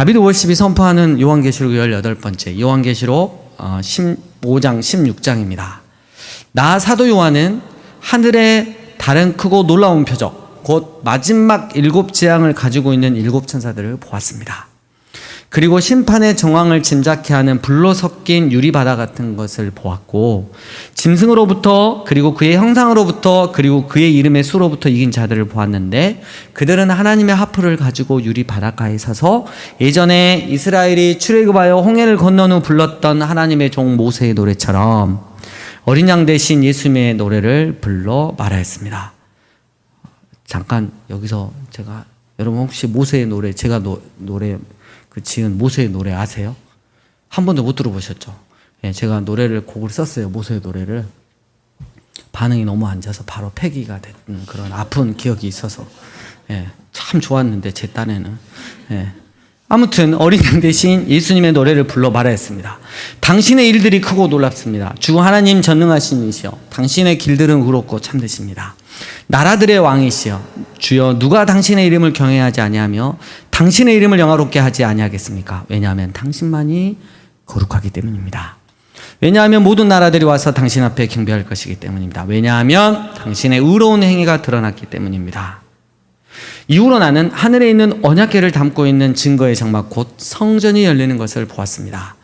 다비드 월십이 선포하는 요한계시록 18번째 요한계시록 15장 16장입니다. 나 사도 요한은 하늘의 다른 크고 놀라운 표적 곧 마지막 7재앙을 가지고 있는 7천사들을 보았습니다. 그리고 심판의 정황을 짐작케 하는 불로 섞인 유리바다 같은 것을 보았고, 짐승으로부터 그리고 그의 형상으로부터 그리고 그의 이름의 수로부터 이긴 자들을 보았는데, 그들은 하나님의 하프를 가지고 유리바닷가에 서서 예전에 이스라엘이 출애굽하여 홍해를 건넌 후 불렀던 하나님의 종 모세의 노래처럼 어린 양 대신 예수님의 노래를 불러 말하였습니다. 잠깐 여기서 제가, 여러분 혹시 모세의 노래, 제가 노래 그 지은 모세의 노래 아세요? 한 번도 못 들어보셨죠? 예, 제가 곡을 썼어요. 모세의 노래를. 반응이 너무 안 좋아서 바로 폐기가 됐던 그런 아픈 기억이 있어서, 예, 참 좋았는데 제 딴에는. 예. 아무튼 어린 양 대신 예수님의 노래를 불러 말하였습니다. 당신의 일들이 크고 놀랍습니다. 주 하나님 전능하신 이시여, 당신의 길들은 의롭고 참되십니다. 나라들의 왕이시여, 주여 누가 당신의 이름을 경외하지 아니하며 당신의 이름을 영화롭게 하지 아니하겠습니까? 왜냐하면 당신만이 거룩하기 때문입니다. 왜냐하면 모든 나라들이 와서 당신 앞에 경배할 것이기 때문입니다. 왜냐하면 당신의 의로운 행위가 드러났기 때문입니다. 이후로 나는 하늘에 있는 언약궤를 담고 있는 증거의 장막 곧 성전이 열리는 것을 보았습니다.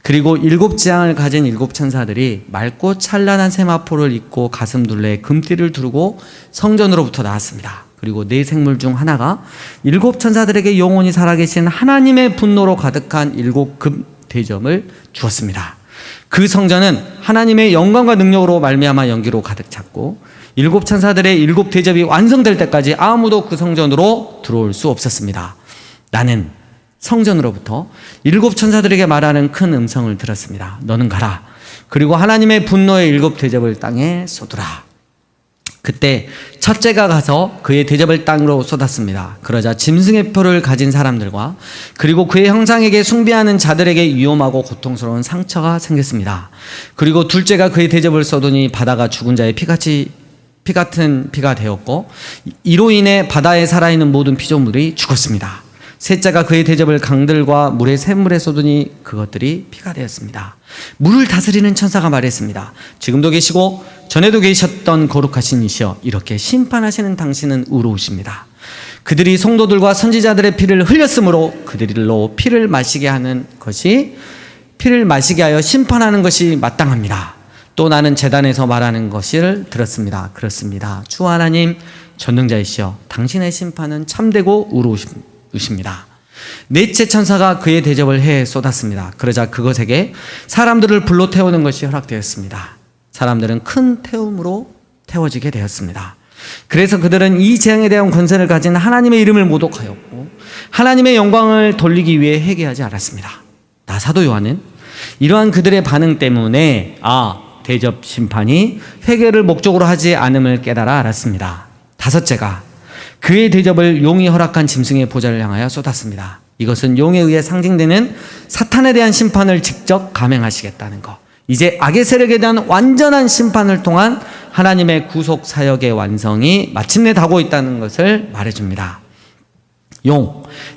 그리고 7재앙을 가진 7천사들이 맑고 찬란한 세마포를 입고 가슴둘레에 금띠를 두르고 성전으로부터 나왔습니다. 그리고 4생물 중 하나가 7천사들에게 영원히 살아계신 하나님의 분노로 가득한 7금 대접을 주었습니다. 그 성전은 하나님의 영광과 능력으로 말미암아 연기로 가득 찼고 7천사들의 7대접이 완성될 때까지 아무도 그 성전으로 들어올 수 없었습니다. 나는 성전으로부터 7천사들에게 말하는 큰 음성을 들었습니다. 너는 가라. 그리고 하나님의 분노의 7대접을 땅에 쏟으라. 그때 첫째가 가서 그의 대접을 땅으로 쏟았습니다. 그러자 짐승의 표를 가진 사람들과 그리고 그의 형상에게 숭배하는 자들에게 위험하고 고통스러운 상처가 생겼습니다. 그리고 둘째가 그의 대접을 쏟으니 바다가 죽은 자의 피 같은 피가 되었고, 이로 인해 바다에 살아있는 모든 피조물이 죽었습니다. 셋째가 그의 대접을 강들과 물의 샘물에 쏟으니 그것들이 피가 되었습니다. 물을 다스리는 천사가 말했습니다. 지금도 계시고 전에도 계셨던 거룩하신 이시여, 이렇게 심판하시는 당신은 의로우십니다. 그들이 성도들과 선지자들의 피를 흘렸으므로 그들로 피를 마시게 하여 심판하는 것이 마땅합니다. 또 나는 제단에서 말하는 것을 들었습니다. 그렇습니다. 주 하나님 전능자이시여, 당신의 심판은 참되고 의로우십니다. 넷째 천사가 그의 대접을 해 쏟았습니다. 그러자 그것에게 사람들을 불로 태우는 것이 허락되었습니다. 사람들은 큰 태움으로 태워지게 되었습니다. 그래서 그들은 이 재앙에 대한 권세를 가진 하나님의 이름을 모독하였고 하나님의 영광을 돌리기 위해 회개하지 않았습니다. 나 사도 요한은 이러한 그들의 반응 때문에 대접 심판이 회개를 목적으로 하지 않음을 깨달아 알았습니다. 다섯째가 그의 대접을 용이 허락한 짐승의 보좌를 향하여 쏟았습니다. 이것은 용에 의해 상징되는 사탄에 대한 심판을 직접 감행하시겠다는 것. 이제 악의 세력에 대한 완전한 심판을 통한 하나님의 구속 사역의 완성이 마침내 다가오고 있다는 것을 말해줍니다.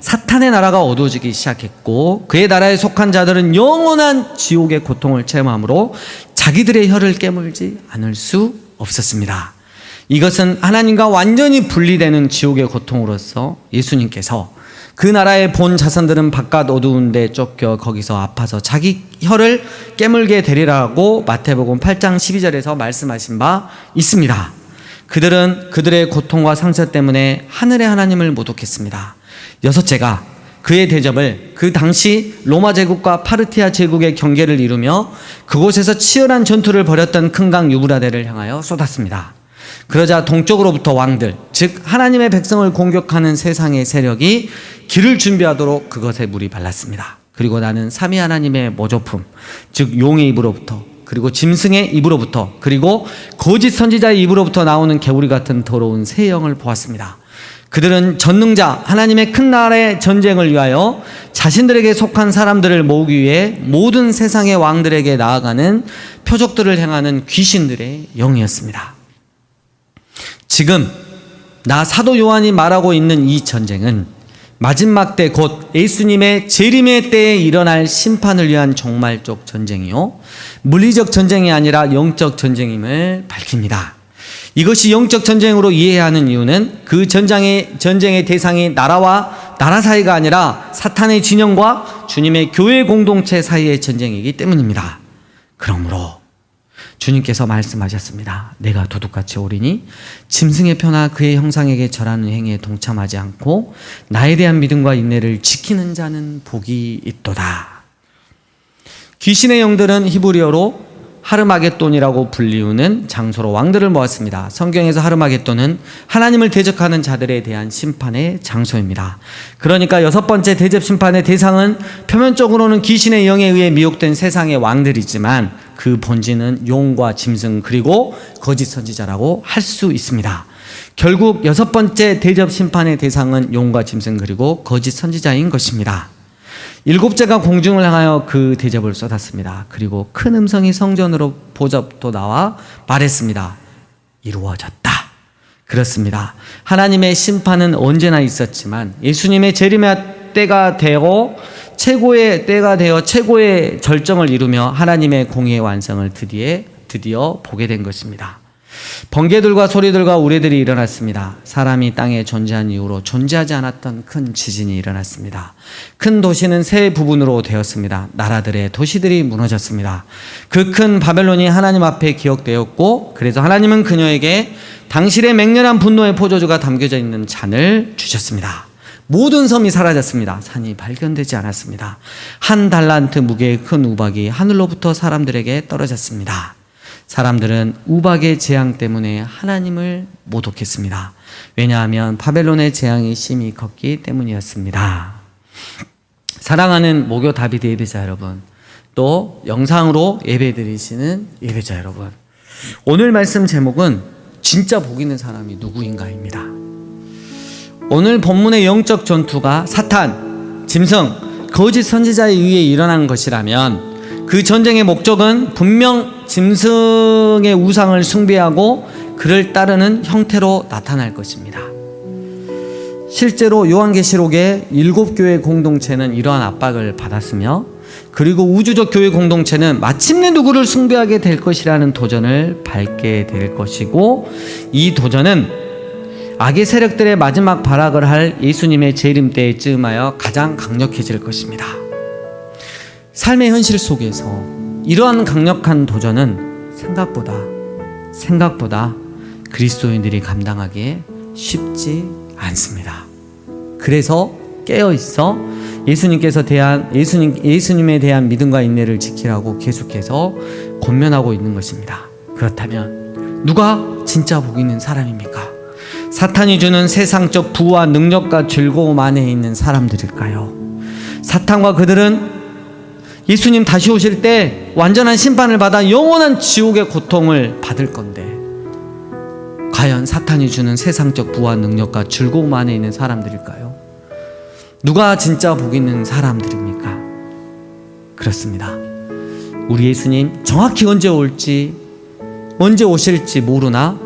사탄의 나라가 어두워지기 시작했고 그의 나라에 속한 자들은 영원한 지옥의 고통을 체험하므로 자기들의 혀를 깨물지 않을 수 없었습니다. 이것은 하나님과 완전히 분리되는 지옥의 고통으로서 예수님께서 그 나라의 본 자손들은 바깥 어두운 데 쫓겨 거기서 아파서 자기 혀를 깨물게 되리라고 마태복음 8장 12절에서 말씀하신 바 있습니다. 그들은 그들의 고통과 상처 때문에 하늘의 하나님을 모독했습니다. 여섯째가 그의 대접을 그 당시 로마 제국과 파르티아 제국의 경계를 이루며 그곳에서 치열한 전투를 벌였던 큰 강 유브라데를 향하여 쏟았습니다. 그러자 동쪽으로부터 왕들, 즉 하나님의 백성을 공격하는 세상의 세력이 길을 준비하도록 그것에 물이 발랐습니다. 그리고 나는 삼위 하나님의 모조품, 즉 용의 입으로부터, 그리고 짐승의 입으로부터, 그리고 거짓 선지자의 입으로부터 나오는 개구리 같은 더러운 새 영을 보았습니다. 그들은 전능자 하나님의 큰 나라의 전쟁을 위하여 자신들에게 속한 사람들을 모으기 위해 모든 세상의 왕들에게 나아가는 표적들을 행하는 귀신들의 영이었습니다. 지금 나 사도 요한이 말하고 있는 이 전쟁은 마지막 때 곧 예수님의 재림의 때에 일어날 심판을 위한 종말적 전쟁이요, 물리적 전쟁이 아니라 영적 전쟁임을 밝힙니다. 이것이 영적 전쟁으로 이해해야 하는 이유는 그 전쟁의 대상이 나라와 나라 사이가 아니라 사탄의 진영과 주님의 교회 공동체 사이의 전쟁이기 때문입니다. 그러므로 주님께서 말씀하셨습니다. 내가 도둑같이 오리니 짐승의 표나 그의 형상에게 절하는 행위에 동참하지 않고 나에 대한 믿음과 인내를 지키는 자는 복이 있도다. 귀신의 영들은 히브리어로 하르마겟돈이라고 불리우는 장소로 왕들을 모았습니다. 성경에서 하르마겟돈은 하나님을 대적하는 자들에 대한 심판의 장소입니다. 그러니까 6번째 대접 심판의 대상은 표면적으로는 귀신의 영에 의해 미혹된 세상의 왕들이지만 그 본질은 용과 짐승 그리고 거짓 선지자라고 할 수 있습니다. 결국 6번째 대접 심판의 대상은 용과 짐승 그리고 거짓 선지자인 것입니다. 7제가 공중을 향하여 그 대접을 쏟았습니다. 그리고 큰 음성이 성전으로 보접도 나와 말했습니다. 이루어졌다. 그렇습니다. 하나님의 심판은 언제나 있었지만 예수님의 재림의 때가 되어 최고의 절정을 이루며 하나님의 공의의 완성을 드디어 보게 된 것입니다. 번개들과 소리들과 우레들이 일어났습니다. 사람이 땅에 존재한 이후로 존재하지 않았던 큰 지진이 일어났습니다. 큰 도시는 세 부분으로 되었습니다. 나라들의 도시들이 무너졌습니다. 그 큰 바벨론이 하나님 앞에 기억되었고, 그래서 하나님은 그녀에게 당신의 맹렬한 분노의 포도주가 담겨져 있는 잔을 주셨습니다. 모든 섬이 사라졌습니다. 산이 발견되지 않았습니다. 1달란트 무게의 큰 우박이 하늘로부터 사람들에게 떨어졌습니다. 사람들은 우박의 재앙 때문에 하나님을 모독했습니다. 왜냐하면 바벨론의 재앙이 심히 컸기 때문이었습니다. 사랑하는 목요 다비드 예배자 여러분, 또 영상으로 예배드리시는 예배자 여러분, 오늘 말씀 제목은 진짜 복 있는 사람이 누구인가입니다. 오늘 본문의 영적 전투가 사탄, 짐승, 거짓 선지자에 의해 일어난 것이라면 그 전쟁의 목적은 분명 짐승의 우상을 숭배하고 그를 따르는 형태로 나타날 것입니다. 실제로 요한계시록의 7교회 공동체는 이러한 압박을 받았으며, 그리고 우주적 교회 공동체는 마침내 누구를 숭배하게 될 것이라는 도전을 밟게 될 것이고, 이 도전은 악의 세력들의 마지막 발악을 할 예수님의 재림 때에 쯤하여 가장 강력해질 것입니다. 삶의 현실 속에서 이러한 강력한 도전은 생각보다 그리스도인들이 감당하기에 쉽지 않습니다. 그래서 깨어있어 예수님에 대한 믿음과 인내를 지키라고 계속해서 권면하고 있는 것입니다. 그렇다면 누가 진짜 복 있는 사람입니까? 사탄이 주는 세상적 부와 능력과 즐거움 안에 있는 사람들일까요? 사탄과 그들은 예수님 다시 오실 때 완전한 심판을 받아 영원한 지옥의 고통을 받을 건데, 과연 사탄이 주는 세상적 부와 능력과 즐거움 안에 있는 사람들일까요? 누가 진짜 복 있는 사람들입니까? 그렇습니다. 우리 예수님 정확히 언제 오실지 모르나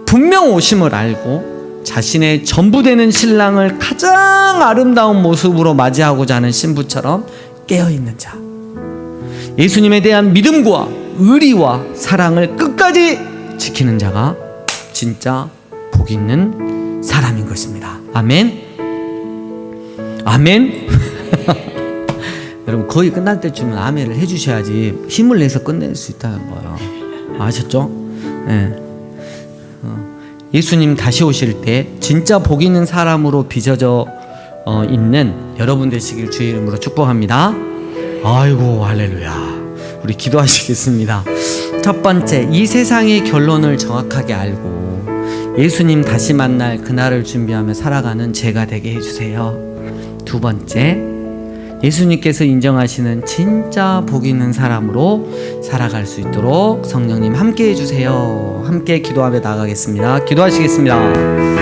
분명 오심을 알고 자신의 전부 되는 신랑을 가장 아름다운 모습으로 맞이하고자 하는 신부처럼 깨어있는 자, 예수님에 대한 믿음과 의리와 사랑을 끝까지 지키는 자가 진짜 복 있는 사람인 것입니다. 아멘. 아멘. 여러분, 거의 끝날 때쯤은 아멘을 해주셔야지 힘을 내서 끝낼 수 있다는 거예요. 아셨죠? 네. 예수님 다시 오실 때 진짜 복 있는 사람으로 빚어져 있는 여러분 되시길 주의 이름으로 축복합니다. 아이고 할렐루야. 우리 기도하시겠습니다. 첫 번째, 이 세상의 결론을 정확하게 알고 예수님 다시 만날 그날을 준비하며 살아가는 제가 되게 해주세요. 두 번째, 예수님께서 인정하시는 진짜 복 있는 사람으로 살아갈 수 있도록 성령님 함께 해주세요. 함께 기도하며 나가겠습니다. 기도하시겠습니다.